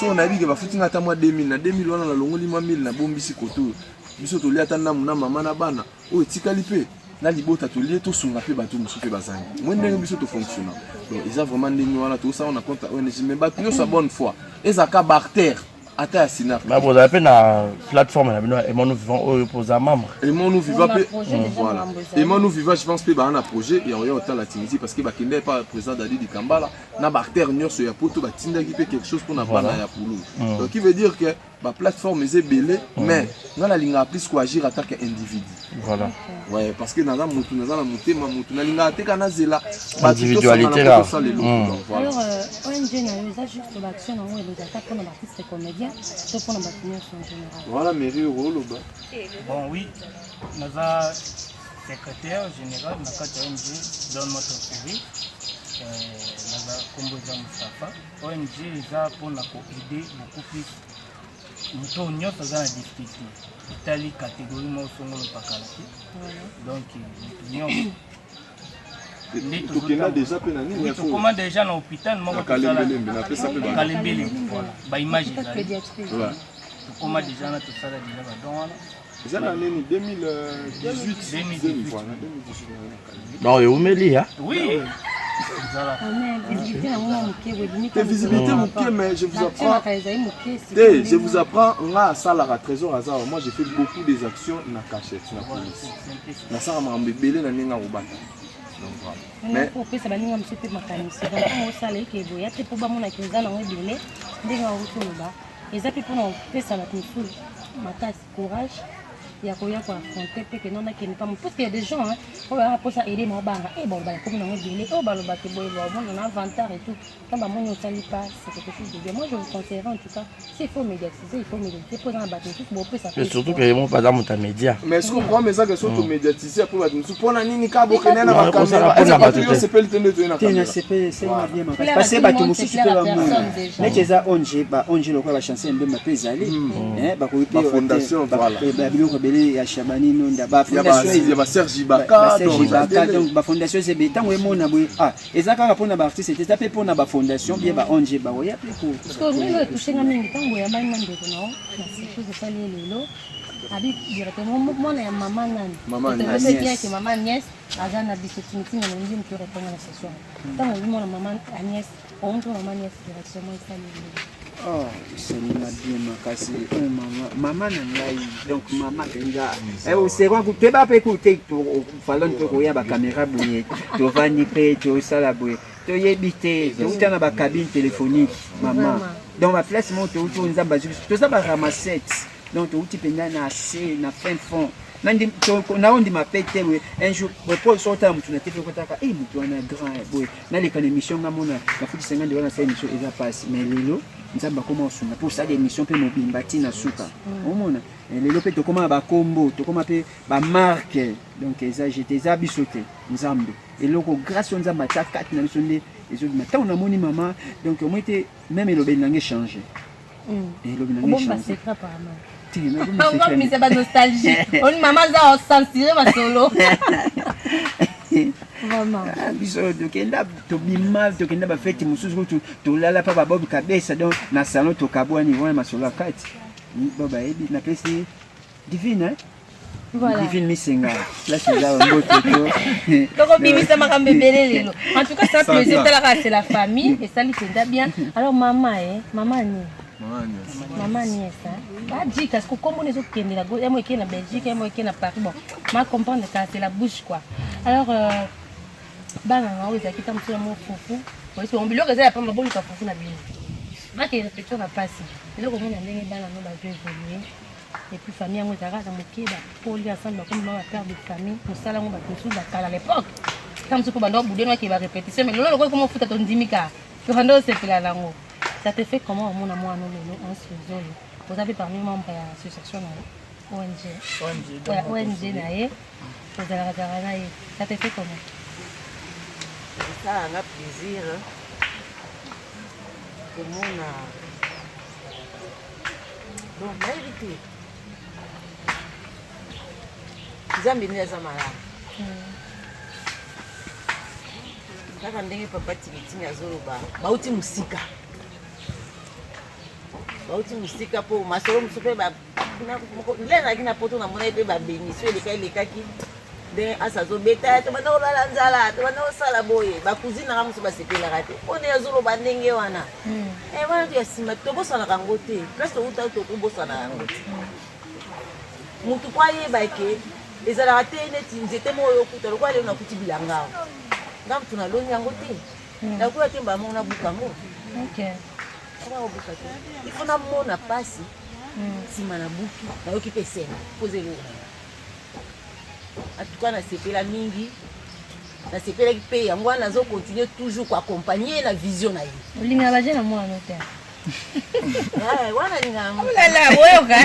so na bige ba futinga ta moi 2000 na 2000 wana na longoli ma 1000 na bombisi koto biso to liata na muna mama na bana oyo tikali pe na libota to lié to sunga pe bato musu pe bazangi moi ndenge biso to fonctionne donc ils a vraiment ndenge wana to ça on a compte ONG mais bato yo sa bonne foi ezaka barter ata ya Sinar
mais vous avez na plateforme na bino et nous vivons au posa membre
et nous vivons voilà et nous vivons je pense que ba un projet et on y a la Tunisie parce que ba kende pas président Dadi di Kambala na barter nyonso ya poto ba tinda ki pe quelque chose pour na bana ya pulu donc qui veut dire que ba plateforme est belé mais na la linga plus quoi agir en tant qu'individu
voilà
ouais parce que na la mutu na linga te kana zela
individualité là
alors ONG na usage juste l'action en les attaques pour l'artiste comédien tout pour la bâtiment en général
voilà mairie rôle
bon oui nous a secrétaire général na kati ONG dans notre pays nous a Komboza Mustafa ONG eza pour na ko aider beaucoup plus muto nyonso aza na difficulté etali catégorie mo songolo pakala donc muto nyonso
tu as déjà pe na nini
tu commandes déjà dans l'hôpital moko Kalembele voilà ba image voilà tu commandes déjà na to sala déjà ba don wana
eza na nini 2018
non et umeli hein
oui
visibilité moké mais je vous apprends on a ça la trésor hasard moi j'ai fait beaucoup des actions na cachette na police na ça ma mbebele na ninga obata donc voilà mais
pour pesa baninga msepe makanisi donc on sala ekebo ya te po ba mona kinza na ngobele ndinga ukuloba ezapi pour on pesa na tufu makasi courage ya koya kwa affronter pe que non na qui n'est pas parce qu'il y a des gens hein on va pour ça aider mon banga et bon bah comme on a dit oh bah le bateau boy on a inventaire et tout quand bah moi on s'en pas c'est quelque chose de bien moi je vous conseillerais en tout cas s'il faut médiatiser il faut médiatiser pour un bateau tout bon peut ça
mais surtout que mon pas dans mon média
mais est-ce qu'on prend mes ça que surtout médiatiser après bateau pour na nini ka bokena na ba caméra c'est pas le temps de tenir na caméra
c'est pas bien parce que bateau musu tu peux mais tu as ONG ba ONG le quoi la chanson mbe mapezali hein ba ko
fondation voilà
ebele ya Chabani Nonda ba
fondation ya ba Serge Ibaka
donc ba fondation c'est betango emona boye ezaka ka pona ba artiste c'était tapé pona ba fondation bien ba onje ba oya pe ko
parce que moi touché nga mingi tango ya bana ndeko no na siku de sali lelo abi directement mona ya mama nani maman Agnès azana bisotimiti na ndi mtu répondre na session tango mona maman Agnès on trouve maman Agnès directement sali lelo.
Oh, c'est une bien makasi. Maman nangai donc maman kenga. Eh c'est quoi que tu vas pas écouter pour falloir que koya ba caméra bouye. Tu vas ni pe tu sala bouye. Tu yebité, tu utana ba cabine téléphonique maman. Dans ma place mon tu nza ba tu ça ba ramassette. Donc tu uti penda na assez na fin fond. Nandi na ondi mapete we un jour pour sortir mutu na tv kotaka mutu wana grand boy na les émission ngamona na futi 50 de wana sa émission eza passe mais lelo nzamba koma osunga pour ça des émissions pe mobimba tina suka omona lelo pe to koma ba combo to koma pe ba marque donc eza j'étais za bisoté nzambe et loko grâce nzamba ta 4 na biso nde ezo mata on a moni maman donc moi était même elobeli nange changer elobeli nange changer
c'est pas par maman. On va pas nostalgie. On maman a censuré ma solo. Vraiment.
Biso to kenda to bimal to kenda ba fête mususu to lala pa ba bob kabesa donc na salon to kabwani wana masolo kati. Baba ebi na pesi divine hein.
Voilà.
Divine misenga. Là c'est là un beau toto.
Donc bibi ça m'a quand même belé lelo. En tout cas ça plaisir c'est la famille et ça lui fait bien. Alors maman maman ni Maman Agnès, pas dit parce que comme on est au Kenya, la moi qui est en Belgique, moi qui est en Paris, bon, ma comprendre que c'est la bouche quoi. Alors, bah non, oui, ça qui tombe sur mon foufou. Oui, c'est on billet que ça pas ma bonne foufou na bien. Bah que réflexion va passer. Et là, comment on a des dans nos bases évoluer. Et puis famille on est à moquer, pour lui ensemble comme ma père de famille, pour ça là on va construire à l'époque. Comme ce que bando boudé qui va répéter, mais là comment foutre ton dimika. Que rando c'est là là. Ça te fait comment mon amour à nous vous avez parmi membres de l'association ONG ONG ça te fait comment?
Ça a un plaisir pour mon donc la vérité Zambi ni za mala kaka ndenge papa tibiti azoloba bauti musika bauti musika po masolo musupe ba lena kina poto na mona pe ba bémission le kaki de asazo beta to bana olala nzala to bana osala boye ba cousine nga musu ba sepela rate on yazolo ba ndenge wana wana tu yasima to bosana kango te presque uta to ko bosana kango te mutu kwa ye ba ke ezala rate neti nzete moyo kuta lokwa le na kuti bilanga ngam tuna loni yango te na ko temba mona bukango
OK.
Il faut na mona pasi sima na buki na yoki pesena poser le en tout cas na sepela mingi na sepela ki pe yango na zo continuer toujours ko accompagner la vision na ye
olinga baje na mona noter
wana linga
la woyoka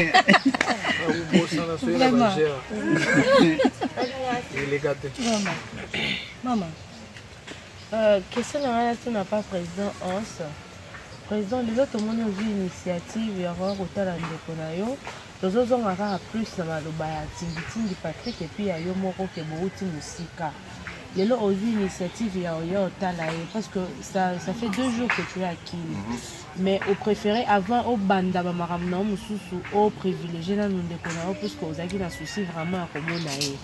maman question na pas président Hans. Président de l'autre monde a vu initiative il y aura autant ndeko na yo tozozonga kaka plus na maloba ya tingitingi Patrick et puis ya yo moko ke bouti musika lelo ozu initiative ya yo otala ye parce que ça fait 2 jours que tu es à Kili mais au préféré avant au banda ba makamna mususu au privilégié na ndeko na yo parce que ozaki na souci vraiment komona ye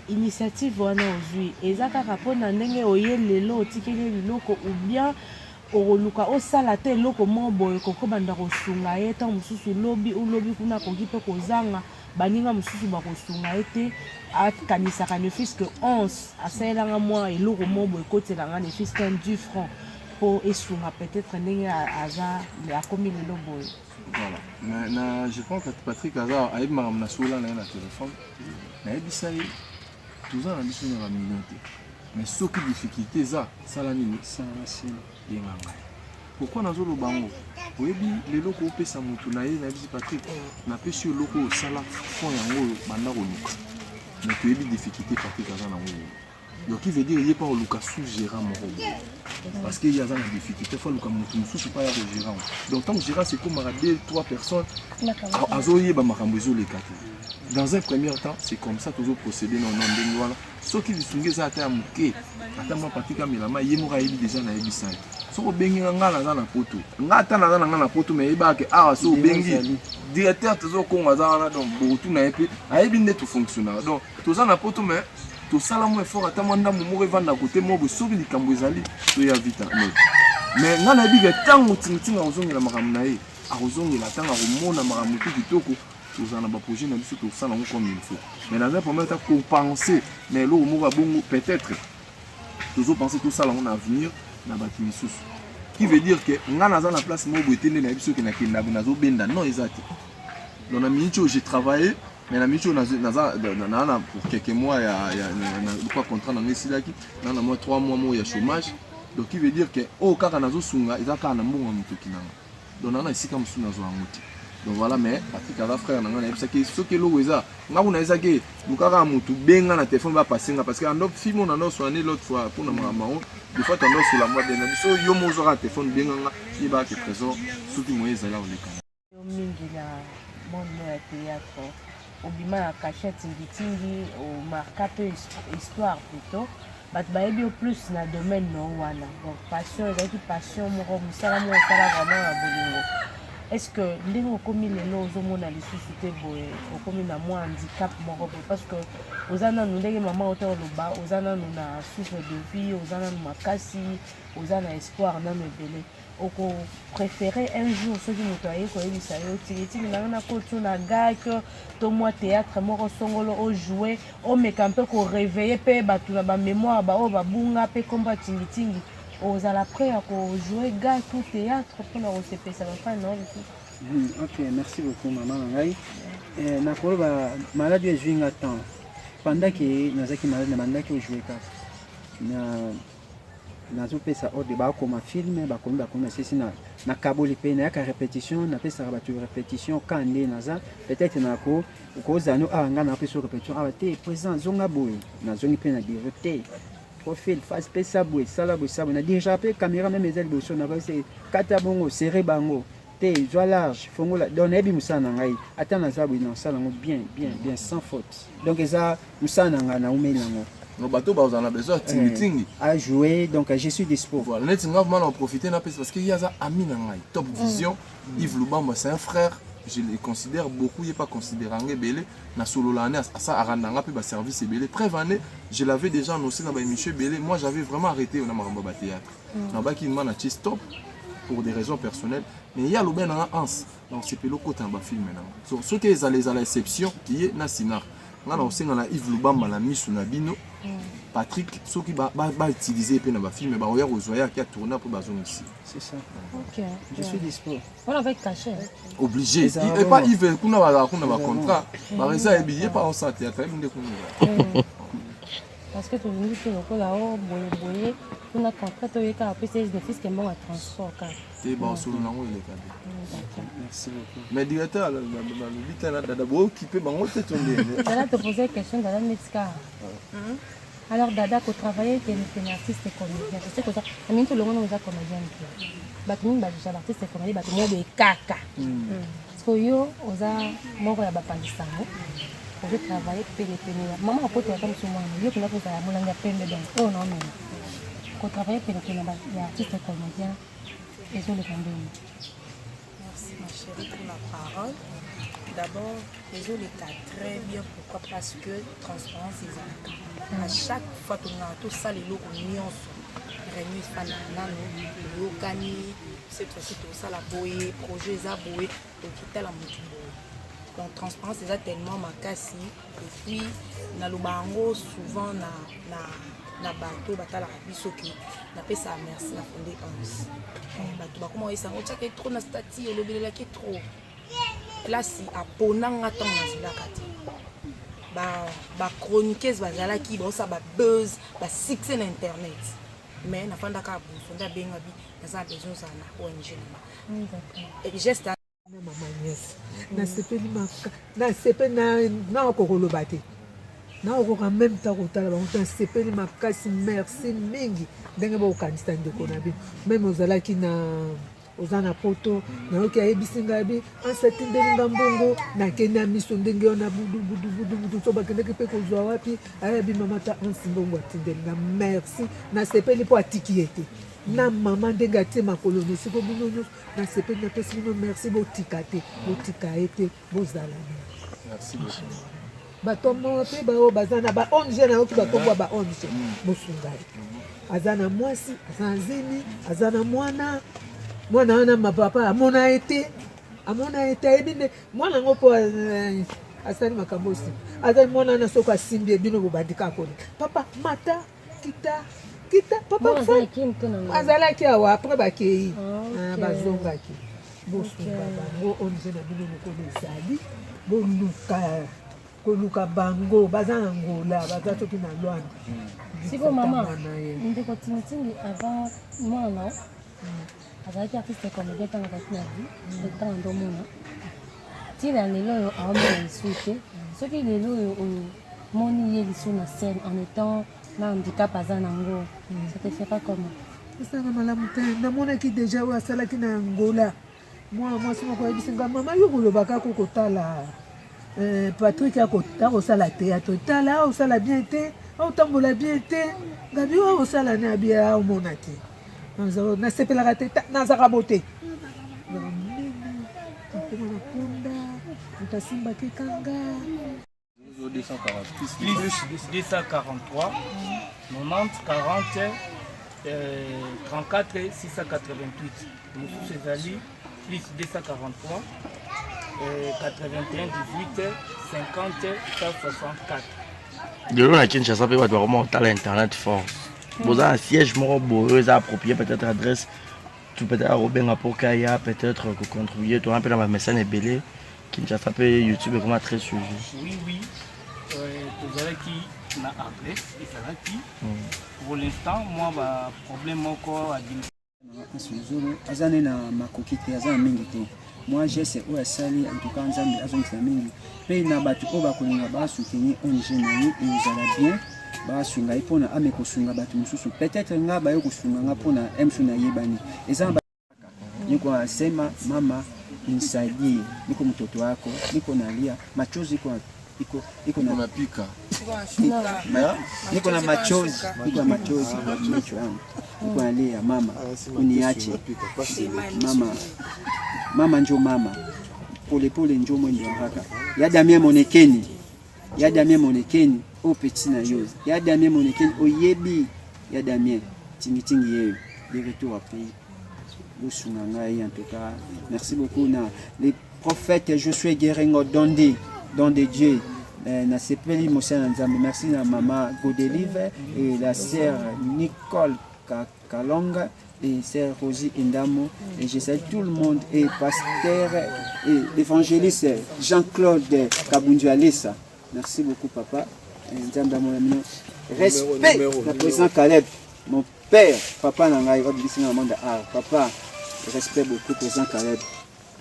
initiative wana ozui ezaka kapona ndenge oye lelo otikeli liloko ou bien oluka osala te eloko mo boye koko banda kosunga ye ntango mosusu ulobi kuna koki mpe kozanga baninga mosusu bakosunga ye te akanisaka nefis ke 11 asalelanga mwa eloko mo boye ekotelanga nefis ke 10 francs mpo esunga peut-être ndenge aza akomi lelo boye.
Voilà. Je pense que Patrick aza ayebi makambo na sola na ye na telefone nayebisa ye toza na biso na bamillion te mais soki difficulté eza sala nini yenganga pourquoi nazoloba ngo oyebi lelo koopesa motu na ye nayebisi Patrick napesi yo eloko osala fond yango oyo banda koluka mais toyebi difficulté Patrick aza nango lelo donc il veut dire ye pa oluka sous-gérant moko parce que ye aza na difficulté fo aluka motu mosusu pa ya kogérant donc ntango gérant sekomaka 2-3 personnes azoyeba makambo ezoleka te dans un premier temps, c'est comme ça toujours procéder dans le voilà. Ce qui distingue ça à mouké, à moi pratique milama, yemura il déjà na ebisa. So bengi ngala na poto. Ngata na poto mais eba ke ah so bengi. Directeur toujours ko ngazana donc botu na epi, ayebi nde tout fonctionner. Donc tout ça na poto mais tout ça là moi fort atama ndambo mo revanda côté mo bo sobi likambo ezali to ya vita. Mais ngana bi ke tango tintinga ozongela makamna ye. Arozongela tanga komona makamna kitoko. Tous en bas projet na biso tout ça là comme il faut mais dans un premier temps pour penser mais là on va bon peut-être toujours penser tout ça là en avenir na bâtiment sous qui veut dire que ngana za na place mo boetene na biso ke na kenda na zo benda non exact dans la minute où j'ai travaillé mais la minute na pour quelques mois il y a quoi contrat dans ici là qui dans moi 3 mois mo ya chômage donc qui veut dire que oh kaka na zo sunga ezaka na mbongo mutoki nanga donc na ici comme suna zo amuti. Donc voilà, mais Patrick a frère, on a ce que l'eau est là. On a dit que nous avons tout bien dans le téléphone va passer parce que notre fille on a soigné l'autre fois pour nous maman. Des fois on a sur la mode de la so yo mo zora téléphone bien nga il va que trésor surtout moyen là on est.
Yo mingi la monde de théâtre. Au bima la cachette tingi au marquer peu histoire plutôt. But baby au plus na domaine non wana. Donc passion, avec passion mo ko musala mo sala vraiment la bolingo. Est-ce que les gens comme les gens ont la nécessité comme un handicap parce que aux années nous les mamans autour le bas aux années nous na souffre de vie aux années nous makasi aux années espoir na me belé au préférer un jour ceux qui nous toyer quoi ils ça yo titi na koto na gak to moi théâtre moko songolo au jouer au mekampe ko réveiller pe batu na ba mémoire ba o ba bunga pe combat tingi aux à l'après à jouer gars tout théâtre pour le RCP ça va pas non.
Ok, merci beaucoup maman ngai. Na ko ba maladie est joué temps pendant que nazaki malade na banda que jouer ka na zo pesa au débat comme film ba comme c'est na kaboli pe na ka répétition na pesa ba tu répétition quand ndé naza peut-être na ko zano anga na pesa répétition a te présent zonga boy na zongi pe na directeur profil face pesa boy sala boy ça on a déjà pe caméra même les ailes sur na ba c'est katabongo serré bango te joie large fongo la donner bi musana ngai atana za boy na sala ngo bien sans faute donc ça musana nga na umelango
no bateau ba on a besoin tingi
à jouer donc je suis dispo
voilà net nga vraiment en profiter na parce que il y a ça ami na ngai top vision Yves Lubamba c'est un frère. Je les considère beaucoup, il n'est pas considéré belé na solo l'année à ça arandanga pe ba service belé prévané je l'avais déjà annoncé dans ba émission belé moi j'avais vraiment arrêté on a maramba théâtre na ba ki man na stop pour des raisons personnelles mais il y a le ben na ans donc c'est pelo côté en ba film maintenant so ce que les à l'exception qui est na sinar ngana osenga na Yves Lubamba la misu na bino Patrick ceux qui ba utiliser pe na ba film ba oya ozoya qui a tourné pour bazon ici
c'est ça.
OK.
Je suis dispo.
On va être caché.
Obligé. Et pas Yves kuna ba contrat. Ba reza billet pas en santé théâtre ndé kuna.
Parce que tout le monde est là haut boyer on a contrat to yeka après c'est des fils qui m'ont à transport car.
C'est bon solo nango il est cadré.
Merci beaucoup.
Mais directeur le vite là d'abord occupé bango tête on
est. Là te poser question dans la Mexica. Alors Dada ko travailler comme artiste comédien. C'est que ça même tout le monde est comédien. Batini ba déjà artiste comédien batu mo be kaka. So yo oza moko ya bapangisango. Je travaille pele maman apote comme sur moi yo kuna ko za molanga pembe donc oh non non. Ko travailler pele ya artiste comédien et sur le campagne.
Merci ma chérie pour la parole. D'abord, les gens les cadrent très bien. Pourquoi? Parce que transparence est là. À chaque fois que nous avons tout ça, les lots unions réunis par nous, nous gagnons. Cette fois-ci, tout ça, la boue, projet, ça boue, donc tout est la moitié. Donc transparence est tellement ma casse. Et puis, dans le bango, souvent, na bateau, batala biso qui na fait ça merci na fondé 11. Bateau, bah comment ils sont? On tient trop na statut, le bel là qui est trop. Là si à ponanga tant na kati ba chroniqueuse bazala ki bon ça ba buzz ba succès na internet mais na fanda ka bonda benga bi na za besoin ça na ONG et geste
maman yes na sepeli maka na sepeli na kokolo bate na okoka même temps kotala ba on sepeli makasi merci mingi ndenge ba okanisa ndeko na bi même ozalaki na oza na poto nayoki ayebisi ngai bi ansatindelinga mbongo nakende ya miso ndenge wana budu so bakendeki mpe kozwa wapi ayebi mama ta ansi mbongo atindelinga merci nasepeli mpo atiki ye te na mama ndenge atie makolo esiko bino nyonso nasepeli napesi bino merci botika te botika ye te bozala
Merci beaucoup.
batomo mpe bao baza na ba-ONG nayoki bakombwa ba-ONG bosunga ye aza na mwasi aza na zemi aza na mwana wana mapapa amona ye te ayebi nde mwana yango mpo asali makambo osi azali mwana wana soki asimbi bino bobandika koni papa mata kita papa azalaki awa apres bakei bazongaki bosunga bango ONG na bino mokolo ezali koluka bango baza na ngola baza soki na lwanda
siko mama ndeko tingitingi avant mwana azalaki artiste comédien ntango azalaki na vie ntango ndomona ntina lelo oyo aomona lisu te soki lelo oyo omoni ye lisu na scène en étant na handicap aza nango ça te fait pas comment
esanga malamu te namonaki déjà oyo asalaki na ngola mwasi moko ayebisinga mama yo kolobaka kokotala Patrick akosala théâtre tala akosala bien te aotambola bien te ngabi oyo akosala ne abia aomona te nasepelaka te nazaka bote mpona punda moto asimbaki kanga
243 90 40 34 688 mosusu ezali plus 243 81 18 50 164
lelo na Kinshasa mpe bato bakoma kotala internet fort boza na siège moko boyo eza approprié peut-être adresse tu peut-être akobenga mpo kaya peut-être kocontribuer tona mpe na bamessage ebele Kinshasa mpe YouTube ekoma très suivi.
Oui tozalaki na adresse ezalaki pour l'instant moi baproblème moko
Zulu aza ne na makoki te aza na mingi te moi geste oyo asali en tout cas nzambe azongisa mingi mpe na bato oyo bakolinga basoutenir ONG na ye ezala bien basunga ye mpona ame kosunga bato mosusu peut-être nga baye kosunga nga mpona emso na yebani eza niko asema mama nisaidie niko mtoto wako niko nalia machozi iko na
napika
niko na machozi kwa macho yangu niko nalia mama uniache mama njo mama pole njo mwendo mpaka ya damien monekeni o petit na yo ya damien monekeni oyebi ya damien tingitingi yeyo de retour à pays bosunga ngai en tout cas merci beaucoup na les prophètes Josué Guérengo Dondé Dieu na sepeli mosana nzambe merci na mama Godelive et la sœur Nicole Kalonga et sœur Rosie Indamo et je salue tout le monde et pasteur et l'évangéliste Jean-Claude Kabundualesa. Merci beaucoup papa. Respect le président Caleb, mon père, papa Nangai, papa, respect beaucoup président Caleb.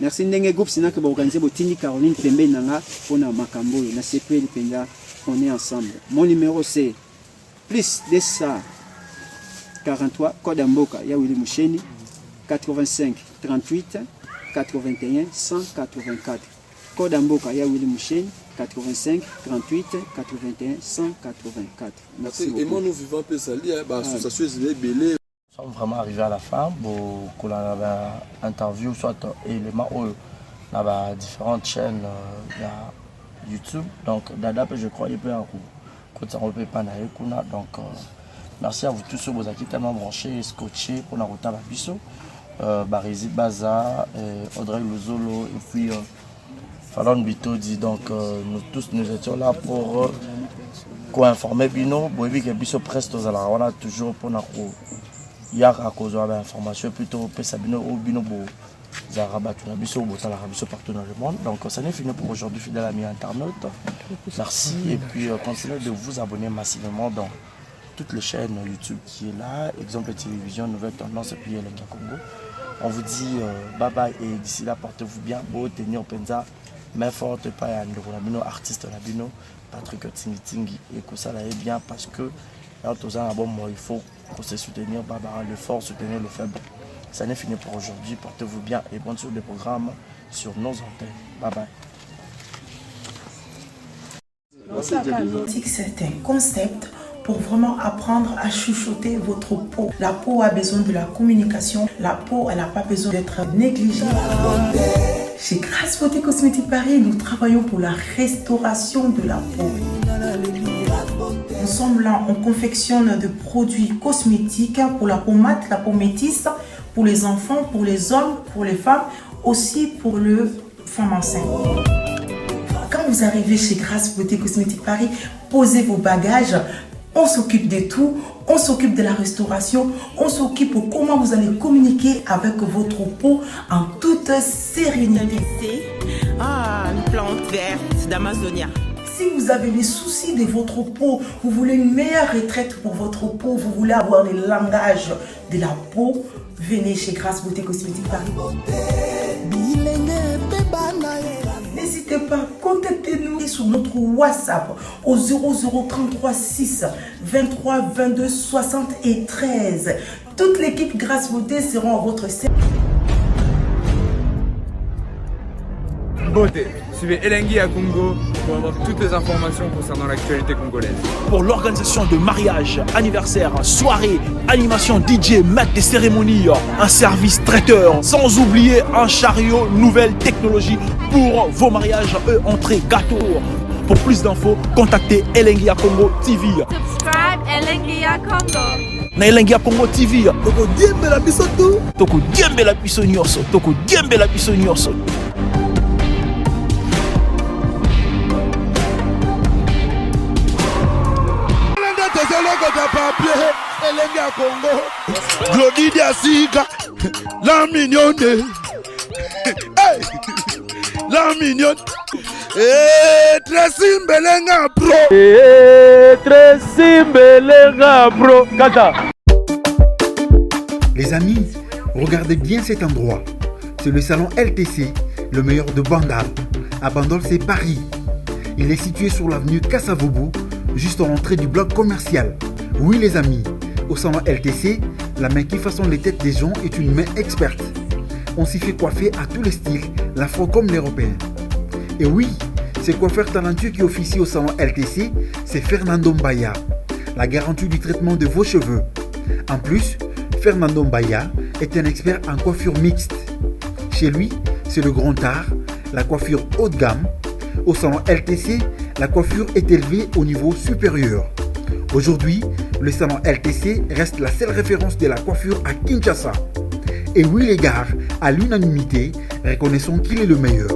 Merci ndenge groupe sinon que vous organisez Botini Caroline Pembe Nanga pour na makambo na CPL Penda, on est ensemble. Mon numéro c'est plus 243 code Mboka ya Willy Moucheni 85 38 81 184 code Mboka ya Willy Moucheni 85 38 81 184. Merci beaucoup.
Et moi nous vivons un peu sali association Belé.
Nous sommes vraiment arrivés à la fin pour une interview soit élément dans différentes chaînes YouTube. Donc Dada je crois il peut donc merci à vous tous vous avez tellement branchés et scotchés pour la route à Bisso, Barizi Baza, Audrey Luzolo et puis Fallon Bito dit donc nous tous nous étions là pour informer Bino, Boebi que Bisso Presto on a toujours pour hier à cause de l'information plutôt Sabino ou Bino Zaraba Bisso partout dans le monde. Donc ça n'est fini pour aujourd'hui fidèles amis internautes. Merci et puis continuez de vous abonner massivement dans toutes les chaînes YouTube qui est là, exemple télévision, nouvelle tendance et puis Elenga Congo. On vous dit bye bye et d'ici là portez-vous bien, beau tenir Penza, main forte pas à Ndorabino, artiste Labino, Patrick Tingi et que ça là est bien parce que là il faut se soutenir, Barbara le fort, soutenir le faible. Ça n'est fini pour aujourd'hui. Portez-vous bien et bonne suite de programme sur nos antennes. Bye bye.
C'est un concept pour vraiment apprendre à chuchoter votre peau. La peau a besoin de la communication. La peau, elle n'a pas besoin d'être négligée. Chez Grasse Beauté Cosmétique Paris, nous travaillons pour la restauration de la peau. Ensemble, là, on confectionne des produits cosmétiques pour la peau mate, la peau métisse, pour les enfants, pour les hommes, pour les femmes, aussi pour les femmes enceintes. Quand vous arrivez chez Grasse Beauté Cosmétique Paris, posez vos bagages. On s'occupe de tout, on s'occupe de la restauration, on s'occupe de comment vous allez communiquer avec votre peau en toute sérénité.
Une plante verte d'Amazonia.
Si vous avez des soucis de votre peau, vous voulez une meilleure retraite pour votre peau, vous voulez avoir le langage de la peau, venez chez Grasse Beauté Cosmétique Paris. N'hésitez pas, contactez-nous sur notre WhatsApp au 0033 6 23 22 73. Toute l'équipe Grasse Beauté sera à votre service.
Beauté. Suivez Elengi à Congo pour avoir toutes les informations concernant l'actualité congolaise.
Pour l'organisation de mariage, anniversaire, soirée, animation DJ, maître des cérémonies, un service traiteur, sans oublier un chariot nouvelle technologie pour vos mariages, entrée, gâteau. Pour plus d'infos, contactez Elengi à Congo TV.
Subscribe Elengi à Congo.
Na Elengi à Congo TV. Toko diembe la biso tu. Toko diembe la biso nyonso. Toko diembe la biso nyonso.
Elengi à Congo, Glodidi Asika, la mignonne, hey, la mignonne, Tracy Mbelenga bro,
Tracy Mbelenga bro, Kata. Les amis, regardez bien cet endroit. C'est le salon LTC, le meilleur de Bandal. À Bandal, c'est Paris. Il est situé sur l'avenue Kassavobu, juste en entrée du bloc commercial. Oui les amis, au salon LTC, la main qui façonne les têtes des gens est une main experte. On s'y fait coiffer à tous les styles, l'afro comme l'européen. Et oui, ce coiffeur talentueux qui officie au salon LTC, c'est Fernando Mbaya, la garantie du traitement de vos cheveux. En plus, Fernando Mbaya est un expert en coiffure mixte. Chez lui, c'est le grand art, la coiffure haut de gamme. Au salon LTC, la coiffure est élevée au niveau supérieur. Aujourd'hui, le salon LTC reste la seule référence de la coiffure à Kinshasa. Et oui les gars, à l'unanimité, reconnaissons qu'il est le meilleur.